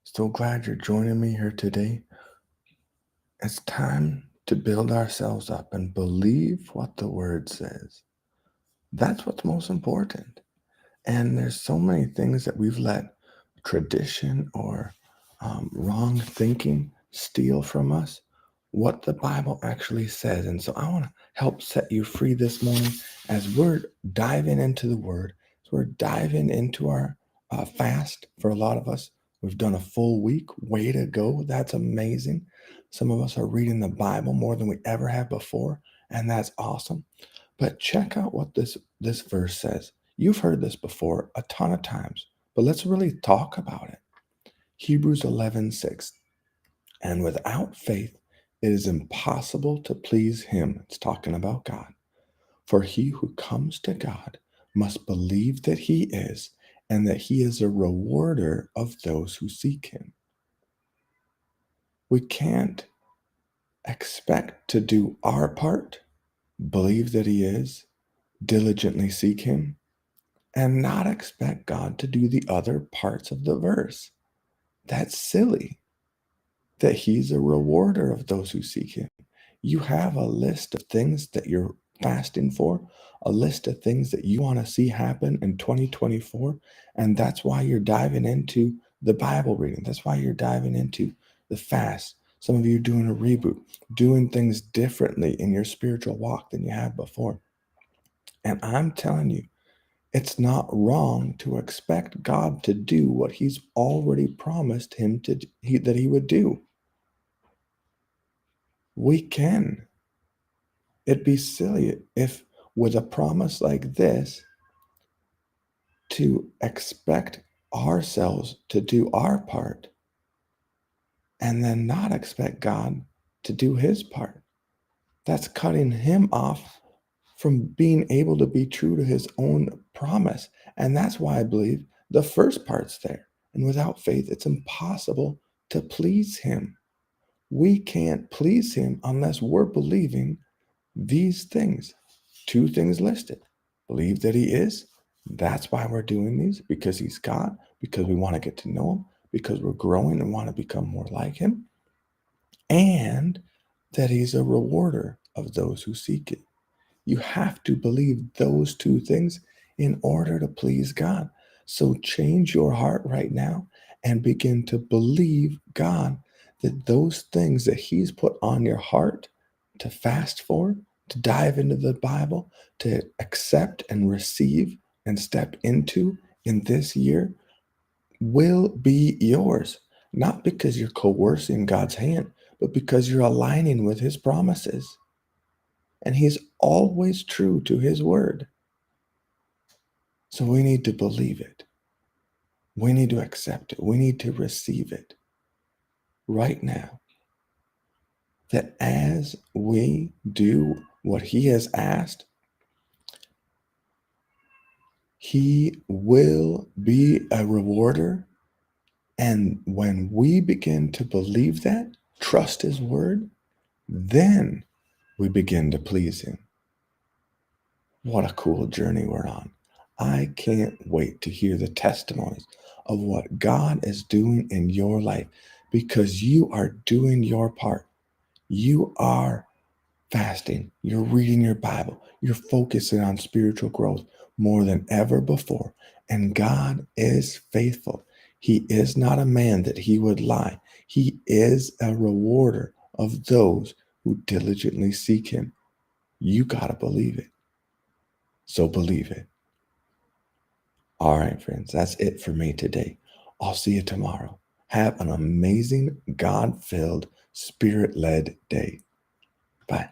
So glad you're joining me here today. It's time to build ourselves up and believe what the word says. That's what's most important. And there's so many things that we've let tradition or wrong thinking steal from us what the Bible actually says. And so I want to help set you free this morning as we're diving into the Word. So we're diving into our fast for a lot of us. We've done a full week. Way to go. That's amazing. Some of us are reading the Bible more than we ever have before, and that's awesome. But check out what this verse says. You've heard this before a ton of times, but let's really talk about it. Hebrews 11:6. And without faith, it is impossible to please him. It's talking about God. For he who comes to God must believe that he is, and that he is a rewarder of those who seek him. We can't expect to do our part, believe that he is, diligently seek him, and not expect God to do the other parts of the verse. That's silly. That he's a rewarder of those who seek him. You have a list of things that you're fasting for, a list of things that you want to see happen in 2024, and that's why you're diving into the Bible reading. That's why you're diving into the fast. Some of you are doing a reboot, doing things differently in your spiritual walk than you have before. And I'm telling you, it's not wrong to expect God to do what he's already promised him that he would do. We can. It'd be silly if, with a promise like this, to expect ourselves to do our part and then not expect God to do his part. That's cutting him off from being able to be true to his own promise. And that's why I believe the first part's there. And without faith, it's impossible to please him. We can't please him unless we're believing these things. Two things listed. Believe that he is. That's why we're doing these, because he's God, because we want to get to know him, because we're growing and want to become more like him, and that he's a rewarder of those who seek it. You have to believe those two things in order to please God. So change your heart right now and begin to believe God that those things that he's put on your heart to fast for, to dive into the Bible, to accept and receive and step into in this year will be yours. Not because you're coercing God's hand, but because you're aligning with his promises. And he's always true to his word. So we need to believe it. We need to accept it. We need to receive it right now. That as we do what he has asked, he will be a rewarder. And when we begin to believe that, trust his word, then we begin to please him. What a cool journey we're on. I can't wait to hear the testimonies of what God is doing in your life, because you are doing your part. You are fasting. You're reading your Bible. You're focusing on spiritual growth more than ever before. And God is faithful. He is not a man that he would lie. He is a rewarder of those who diligently seek him. You got to believe it. So believe it. All right, friends, that's it for me today. I'll see you tomorrow. Have an amazing, God-filled, spirit-led day. Bye.